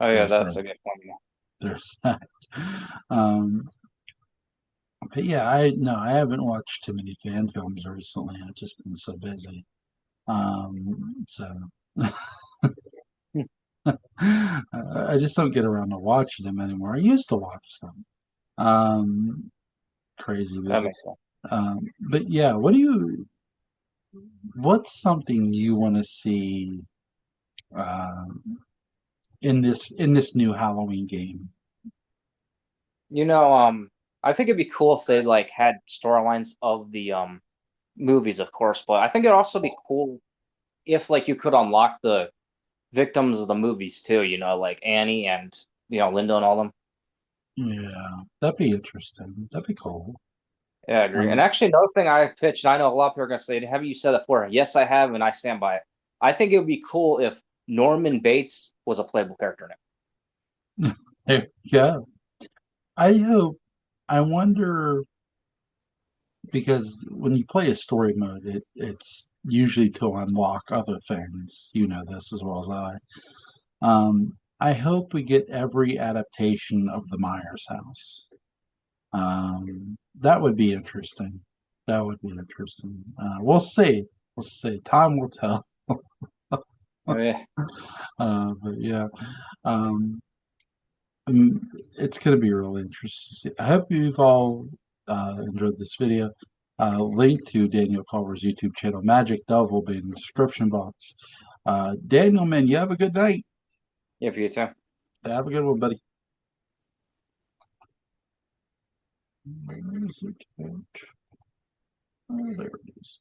Oh yeah, there's that's that. a good point. There's that. Um, but yeah, I haven't watched too many fan films recently. I've just been so busy. So Yeah. I just don't get around to watching them anymore. I used to watch them. Um, Crazy That busy. makes sense. But yeah, what's something you want to see um, in this new Halloween game? You know, I think it'd be cool if they like had storylines of the movies, of course, but I think it'd also be cool if like you could unlock the victims of the movies too, you know, like Annie and Linda and all them. Yeah, that'd be interesting. That'd be cool. Yeah, I agree. And Um, actually, another thing I pitched, and I know a lot of people are gonna say, "Have you said that before?" Yes, I have, and I stand by it. I think it would be cool if Norman Bates was a playable character now. yeah, I hope. I wonder because when you play a story mode, it's usually to unlock other things. You know this as well as I. I hope we get every adaptation of the Myers house. That would be interesting. That would be interesting. We'll see. We'll see. Time will tell. Yeah, But yeah, um, um, it's going to be really interesting. I hope you've all enjoyed this video. Link to Daniel Culver's YouTube channel, Magic Dove, will be in the description box. Daniel, man, you have a good night. yeah, for you too. Have a good one, buddy. Where is it? Oh, there it is.